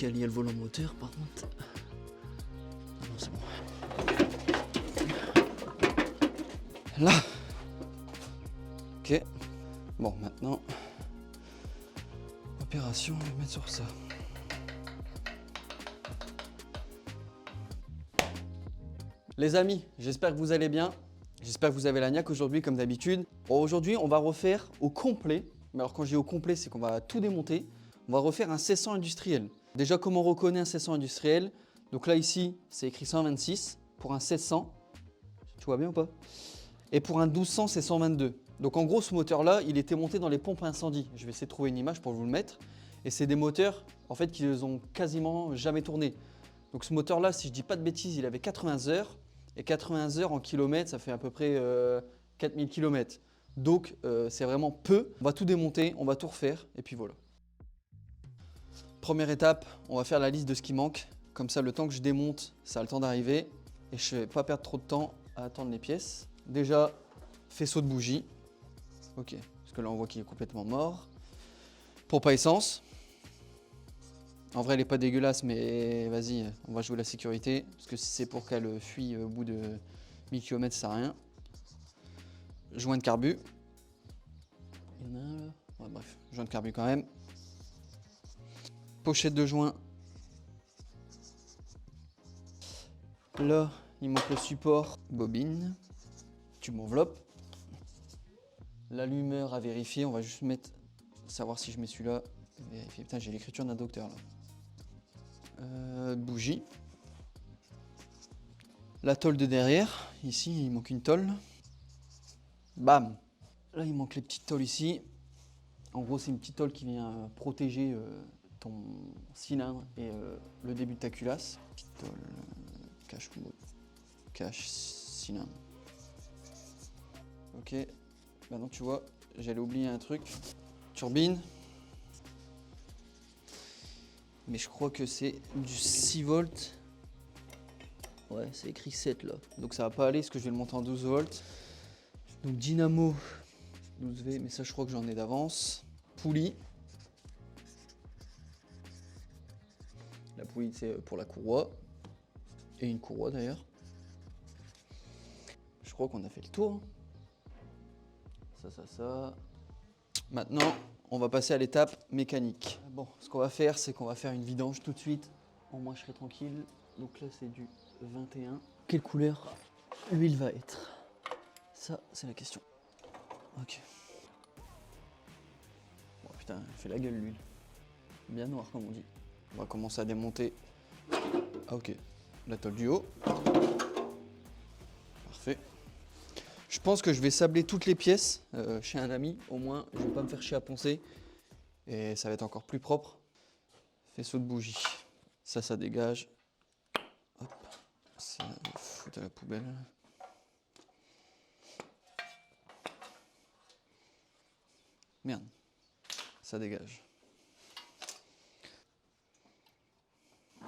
compliqué à lier le volant moteur par contre. Ah non, c'est bon. Là. Ok. Bon, maintenant, opération, on va mettre sur ça. Les amis, j'espère que vous allez bien. J'espère que vous avez la niaque aujourd'hui comme d'habitude. Bon, aujourd'hui, on va refaire au complet. Mais alors quand je dis au complet, c'est qu'on va tout démonter. On va refaire un 1600 industriel. Déjà, comment on reconnaît un 1600 industriel? Donc là, ici, c'est écrit 126 pour un 1600. Tu vois bien ou pas? Et pour un 1200, c'est 122. Donc en gros, ce moteur-là, il était monté dans les pompes à incendie. Je vais essayer de trouver une image pour vous le mettre. Et c'est des moteurs, en fait, qui ne ont quasiment jamais tourné. Donc ce moteur-là, si je dis pas de bêtises, il avait 80 heures. Et 80 heures en kilomètres, ça fait à peu près 4000 km. Donc c'est vraiment peu. On va tout démonter, on va tout refaire, et puis voilà. Première étape, on va faire la liste de ce qui manque. Comme ça, le temps que je démonte, ça a le temps d'arriver. Et je ne vais pas perdre trop de temps à attendre les pièces. Déjà, faisceau de bougie. Ok, parce que là on voit qu'il est complètement mort. Pompe à essence. En vrai, elle n'est pas dégueulasse, mais vas-y, on va jouer la sécurité. Parce que si c'est pour qu'elle fuit au bout de 1000 km, ça sert à rien. Joint de carbu. Il y en a un là. Ouais, bref, joint de carbu quand même. Pochette de joint. Là, il manque le support. Bobine. Tube enveloppe. L'allumeur à vérifier. On va juste mettre. Savoir si je mets celui-là. Vérifier. Putain, j'ai l'écriture d'un docteur là. Bougie. La tôle de derrière. Ici, il manque une tôle. Bam. Là, il manque les petites tôles ici. En gros, c'est une petite tôle qui vient protéger ton cylindre et le début de ta culasse. Petite tôle cache cylindre. Ok. Maintenant, tu vois, j'allais oublier un truc. Turbine. Mais je crois que c'est du 6 volts. Ouais, c'est écrit 7 là. Donc ça va pas aller parce que je vais le monter en 12 volts. Donc dynamo 12V, mais ça je crois que j'en ai d'avance. Poulie. La poulie c'est pour la courroie. Et une courroie d'ailleurs. Je crois qu'on a fait le tour. Ça. Maintenant, on va passer à l'étape mécanique. Bon, ce qu'on va faire, c'est qu'on va faire une vidange tout de suite. Au moins je serai tranquille. Donc là c'est du 21. Quelle couleur l'huile va être? Ça, c'est la question. Ok. Bon putain, elle fait la gueule l'huile. Bien noir comme on dit. On va commencer à démonter. Ah ok. La tôle du haut. Parfait. Je pense que je vais sabler toutes les pièces chez un ami. Au moins, je vais pas me faire chier à poncer. Et ça va être encore plus propre. Faisceau de bougie. Ça dégage. Hop. Ça fout à la poubelle. Merde. Ça dégage. Le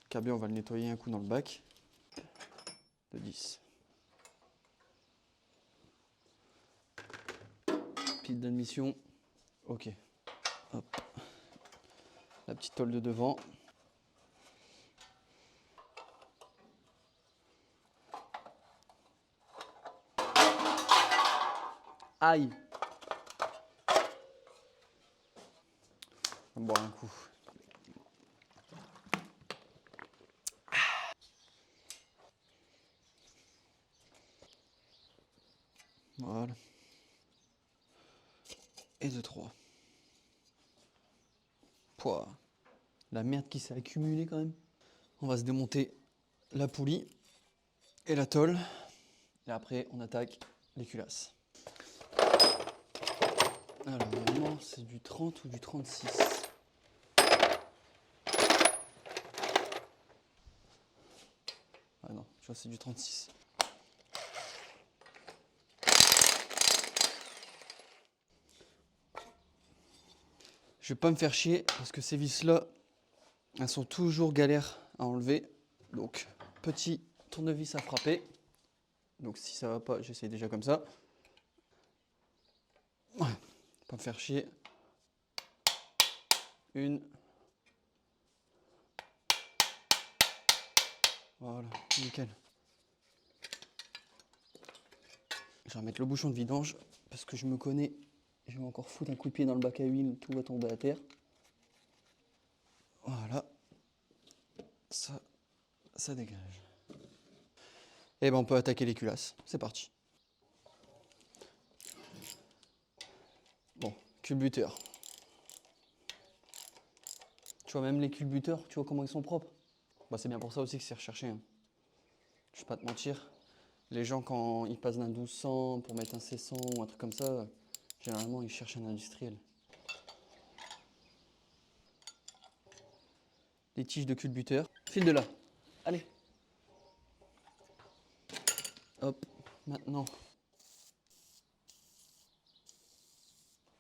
carburant, on va le nettoyer un coup dans le bac. De 10. Pile d'admission. Ok. Hop. La petite tôle de devant. Aïe. On va boire un coup. Voilà. Et de 3. Pouah. La merde qui s'est accumulée quand même. On va se démonter la poulie et la tôle. Et après, on attaque les culasses. Alors, normalement, c'est du 30 ou du 36. Ah non, je vois, c'est du 36. Je vais pas me faire chier parce que ces vis-là, elles sont toujours galères à enlever. Donc, petit tournevis à frapper. Donc, si ça va pas, j'essaie déjà comme ça. Ouais, pas me faire chier. Une. Voilà, nickel. Je vais remettre le bouchon de vidange parce que je me connais. Je vais encore foutre un coup de pied dans le bac à huile, tout va tomber à terre. Voilà. Ça dégage. Et ben on peut attaquer les culasses. C'est parti. Bon, culbuteur. Tu vois, même les culbuteurs, tu vois comment ils sont propres. Bah, c'est bien pour ça aussi que c'est recherché. Hein. Je vais pas te mentir. Les gens, quand ils passent d'un 1200 pour mettre un C100 ou un truc comme ça, généralement, ils cherchent un industriel. Les tiges de culbuteur. File de là. Allez. Hop. Maintenant.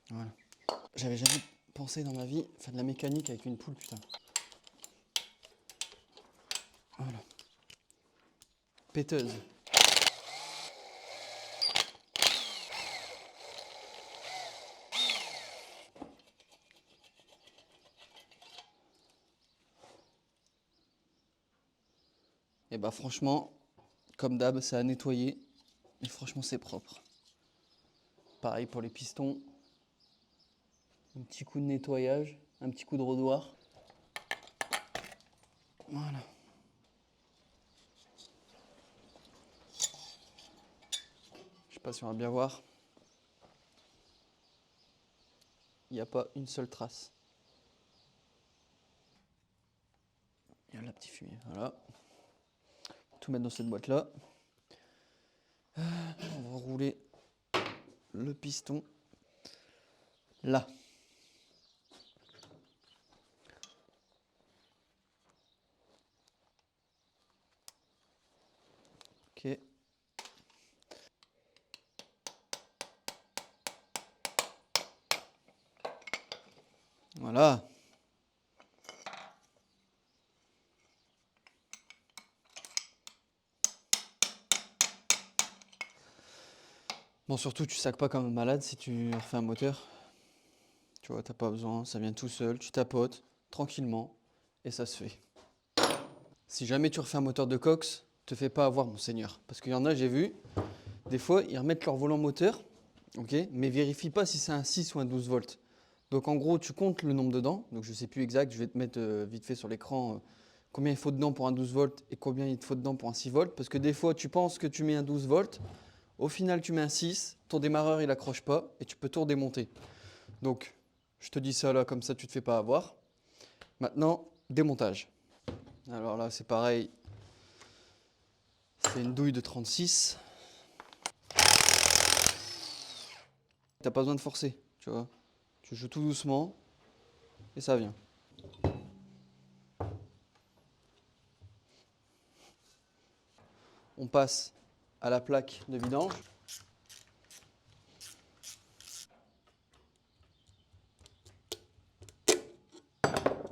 Voilà. J'avais jamais pensé dans ma vie faire de la mécanique avec une poule, putain. Voilà. Péteuse. Et bah franchement, comme d'hab, c'est à nettoyer. Mais franchement, c'est propre. Pareil pour les pistons. Un petit coup de nettoyage, un petit coup de rodoir. Voilà. Je sais pas si on va bien voir. Il n'y a pas une seule trace. Il y a la petite fumée, voilà. Tout mettre dans cette boîte-là. On va rouler le piston là. Ok. Voilà. Bon, surtout, tu sacs pas comme un malade si tu refais un moteur. Tu vois, t'as pas besoin, ça vient tout seul, tu tapotes tranquillement et ça se fait. Si jamais tu refais un moteur de Cox, te fais pas avoir, mon seigneur. Parce qu'il y en a, j'ai vu, des fois, ils remettent leur volant moteur, ok, mais vérifie pas si c'est un 6 ou un 12 volts. Donc en gros, tu comptes le nombre dedans. Donc je sais plus exact, je vais te mettre vite fait sur l'écran combien il faut dedans pour un 12 volts et combien il te faut dedans pour un 6 volts. Parce que des fois, tu penses que tu mets un 12 volts, au final, tu mets un 6, ton démarreur il accroche pas et tu peux tout redémonter. Donc je te dis ça là, comme ça tu te fais pas avoir. Maintenant, démontage. Alors là, c'est pareil. C'est une douille de 36. T'as pas besoin de forcer, tu vois. Tu joues tout doucement et ça vient. On passe à la plaque de vidange.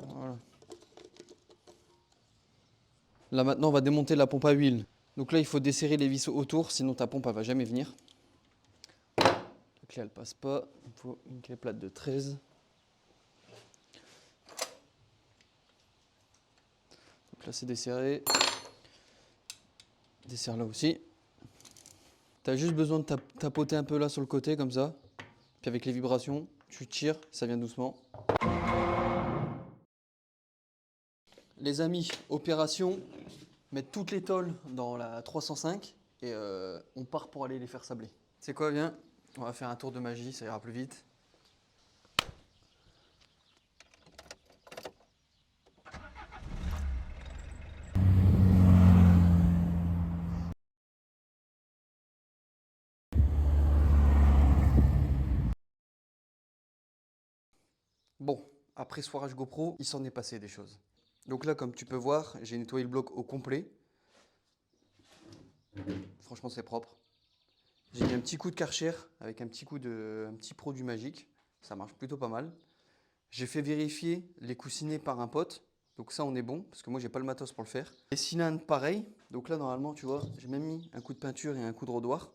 Voilà. Là maintenant, on va démonter la pompe à huile. Donc là, il faut desserrer les vis autour, sinon ta pompe, elle va jamais venir. La clé, elle passe pas. Il faut une clé plate de 13. Donc là, c'est desserré. Desserre là aussi. Tu as juste besoin de tapoter un peu là sur le côté, comme ça. Puis avec les vibrations, tu tires, ça vient doucement. Les amis, opération, mettre toutes les tôles dans la 305 et on part pour aller les faire sabler. C'est quoi, viens, on va faire un tour de magie, ça ira plus vite. Bon, après soirage GoPro, il s'en est passé des choses. Donc là, comme tu peux voir, j'ai nettoyé le bloc au complet. Franchement, c'est propre. J'ai mis un petit coup de Karcher avec un petit produit magique. Ça marche plutôt pas mal. J'ai fait vérifier les coussinets par un pote. Donc ça, on est bon, parce que moi, j'ai pas le matos pour le faire. Les cylindres, pareil. Donc là, normalement, tu vois, j'ai même mis un coup de peinture et un coup de rodoir.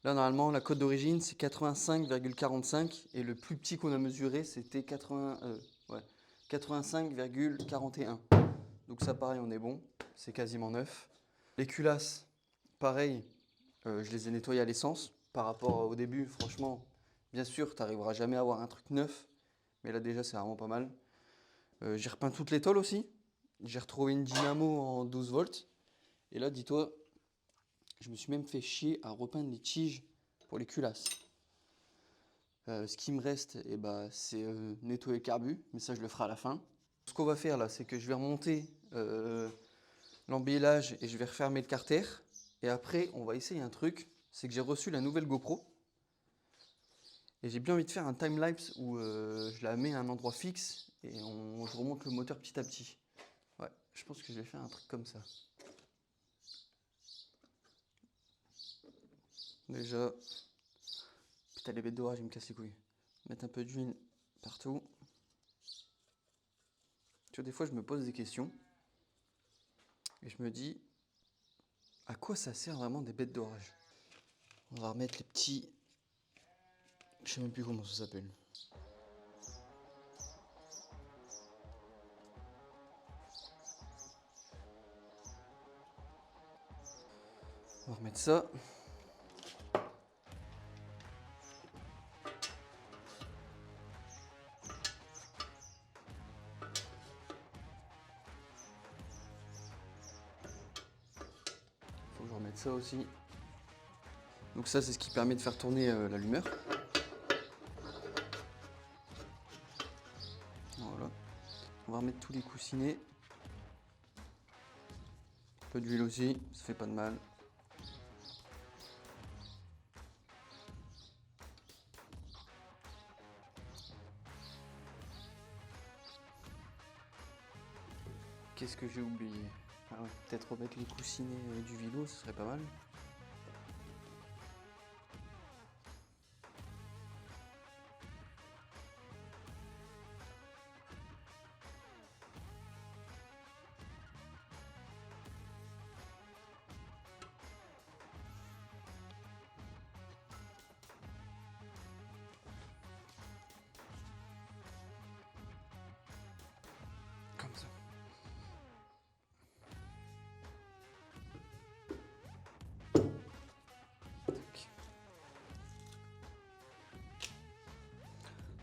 Là, normalement, la cote d'origine, c'est 85,45 et le plus petit qu'on a mesuré, c'était 85,41. Donc ça, pareil, on est bon. C'est quasiment neuf. Les culasses, pareil, je les ai nettoyées à l'essence. Par rapport au début, franchement, bien sûr, tu n'arriveras jamais à avoir un truc neuf. Mais là, déjà, c'est vraiment pas mal. J'ai repeint toute l'étole aussi. J'ai retrouvé une dynamo en 12 volts. Et là, dis-toi, je me suis même fait chier à repeindre les tiges pour les culasses. Ce qui me reste, eh ben, c'est nettoyer le carbu, mais ça je le ferai à la fin. Ce qu'on va faire là, c'est que je vais remonter l'emballage et je vais refermer le carter. Et après, on va essayer un truc, c'est que j'ai reçu la nouvelle GoPro. Et j'ai bien envie de faire un time-lapse où je la mets à un endroit fixe et je remonte le moteur petit à petit. Ouais, je pense que je vais faire un truc comme ça. Déjà, putain, les bêtes d'orage, ils me cassent les couilles. Mettre un peu d'huile partout. Tu vois, des fois, je me pose des questions. Et je me dis, à quoi ça sert vraiment des bêtes d'orage? On va remettre les petits... Je sais même plus comment ça s'appelle. On va remettre ça. Faut que je remette ça aussi. Donc ça, c'est ce qui permet de faire tourner l'allumeur. Voilà. On va remettre tous les coussinets. Un peu d'huile aussi, ça fait pas de mal. Qu'est-ce que j'ai oublié? Ah ouais, peut-être remettre les coussinets du vélo, ce serait pas mal. Comme ça. Tac.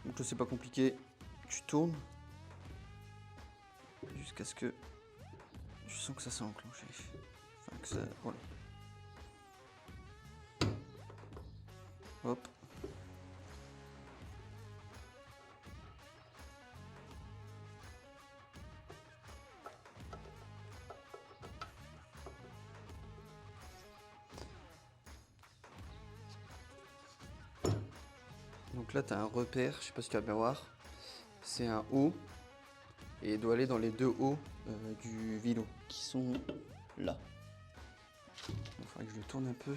Donc là, c'est pas compliqué. Tu tournes jusqu'à ce que tu sens que ça s'est enclenché. Enfin, que ça... Voilà. Hop. Donc là, tu as un repère, je sais pas si tu vas bien voir. C'est un haut et il doit aller dans les deux hauts du vélo qui sont là. Il faudrait que je le tourne un peu.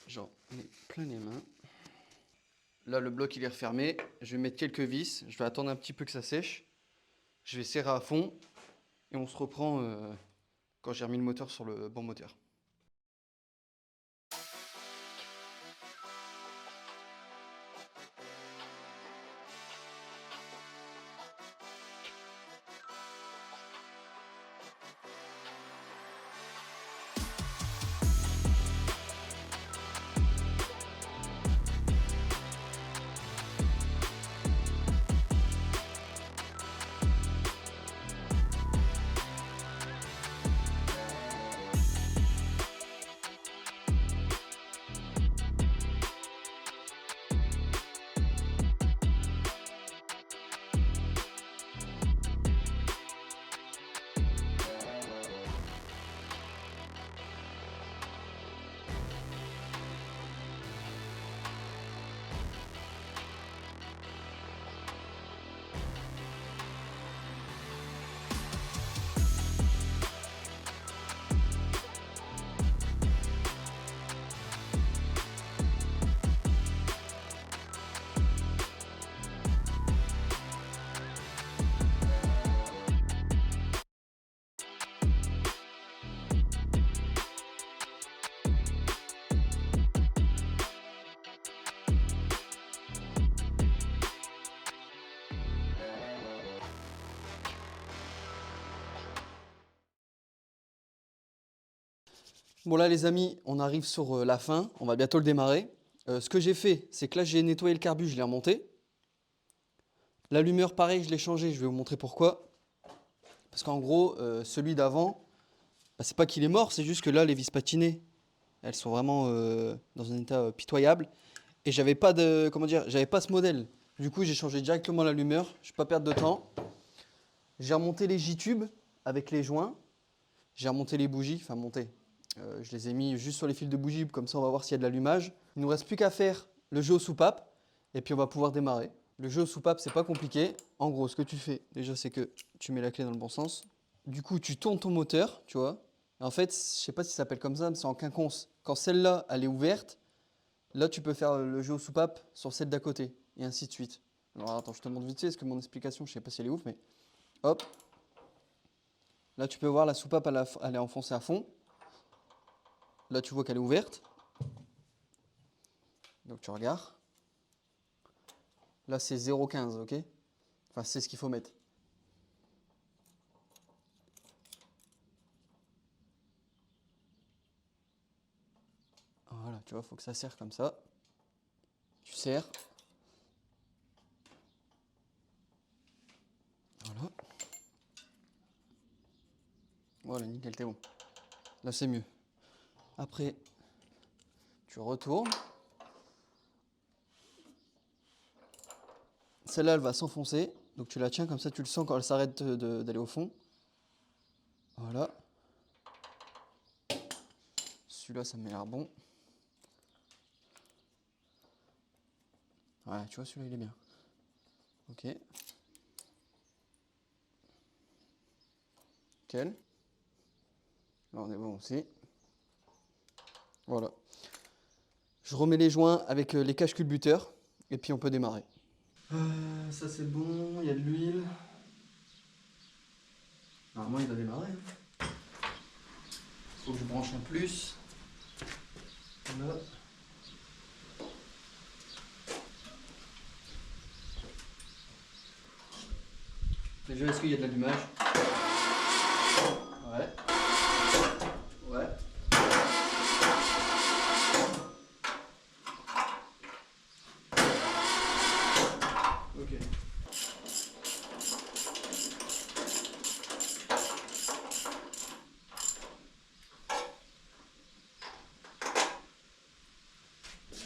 J'en mets plein les mains. Là, le bloc il est refermé. Je vais mettre quelques vis. Je vais attendre un petit peu que ça sèche. Je vais serrer à fond et on se reprend quand j'ai remis le moteur sur le bon moteur. Bon là les amis, on arrive sur la fin, on va bientôt le démarrer. Ce que j'ai fait, c'est que là j'ai nettoyé le carbu, je l'ai remonté. L'allumeur pareil, je l'ai changé, je vais vous montrer pourquoi. Parce qu'en gros, celui d'avant, bah, c'est pas qu'il est mort, c'est juste que là les vis patinées, elles sont vraiment dans un état pitoyable. Et j'avais pas de, comment dire, j'avais pas ce modèle. Du coup j'ai changé directement l'allumeur, je ne vais pas perdre de temps. J'ai remonté les J-tubes avec les joints. J'ai remonté les bougies, enfin monté. Je les ai mis juste sur les fils de bougies, comme ça on va voir s'il y a de l'allumage. Il ne nous reste plus qu'à faire le jeu aux soupapes et puis on va pouvoir démarrer. Le jeu aux soupapes, c'est pas compliqué. En gros, ce que tu fais, déjà, c'est que tu mets la clé dans le bon sens. Du coup, tu tournes ton moteur, tu vois. Et en fait, je sais pas si ça s'appelle comme ça, mais c'est en quinconce. Quand celle-là, elle est ouverte, là, tu peux faire le jeu aux soupapes sur celle d'à côté et ainsi de suite. Alors attends, je te montre vite fait, parce que mon explication, je sais pas si elle est ouf, mais hop. Là, tu peux voir la soupape, elle est enfoncée à fond. Là, tu vois qu'elle est ouverte. Donc, tu regardes. Là, c'est 0,15, ok? Enfin, c'est ce qu'il faut mettre. Voilà, tu vois, il faut que ça serre comme ça. Tu serres. Voilà. Voilà, nickel, t'es bon. Là, c'est mieux. Après, tu retournes. Celle-là, elle va s'enfoncer. Donc, tu la tiens comme ça, tu le sens quand elle s'arrête d'aller au fond. Voilà. Celui-là, ça m'a l'air bon. Ouais, tu vois, celui-là, il est bien. Ok. Nickel. Là, on est bon aussi. Voilà. Je remets les joints avec les caches culbuteurs et puis on peut démarrer. Ça c'est bon, il y a de l'huile. Normalement il va démarrer. Il faut que je branche un plus. Voilà. Déjà, est-ce qu'il y a de l'allumage? Ouais. Ouais. Ok.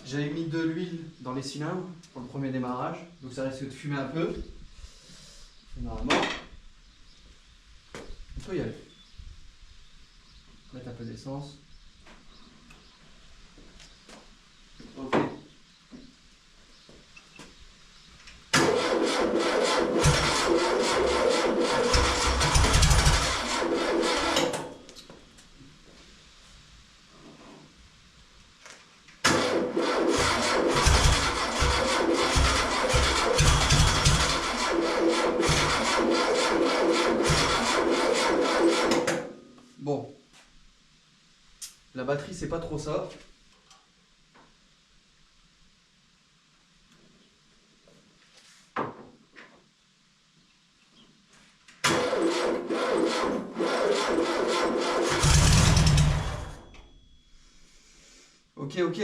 J'avais mis de l'huile dans les cylindres pour le premier démarrage, donc ça risque de fumer un peu. Normalement, on peut y aller. Mettre un peu d'essence. Ok. Bon, la batterie c'est pas trop ça. Ok, ok.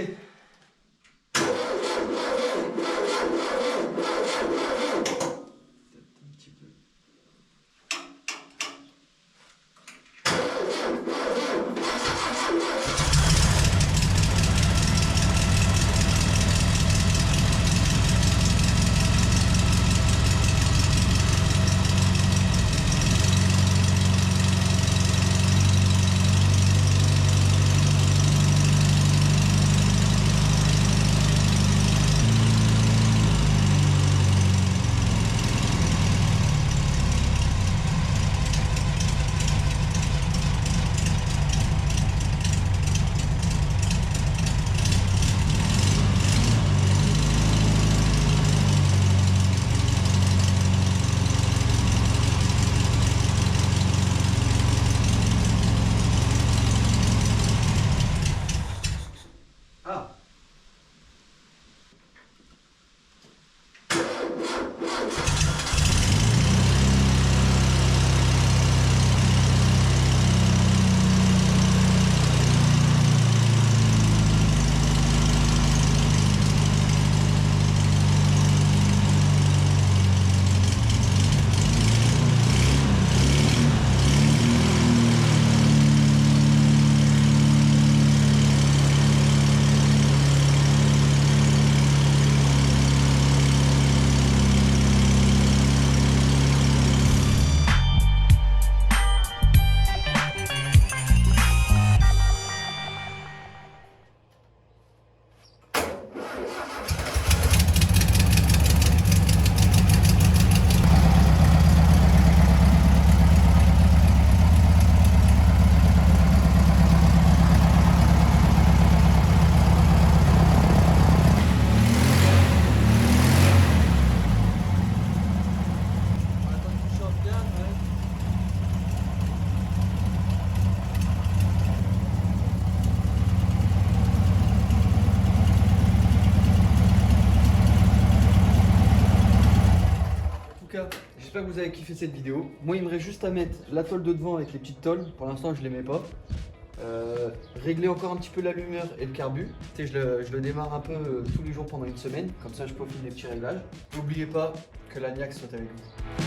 j'espère que vous avez kiffé cette vidéo. Moi, il me reste juste à mettre la tôle de devant avec les petites tôles. Pour l'instant, je les mets pas. Régler encore un petit peu la lumière et le carbu. Tu sais, je le démarre un peu tous les jours pendant une semaine. Comme ça, je profite des petits réglages. N'oubliez pas que l'Agnac soit avec vous.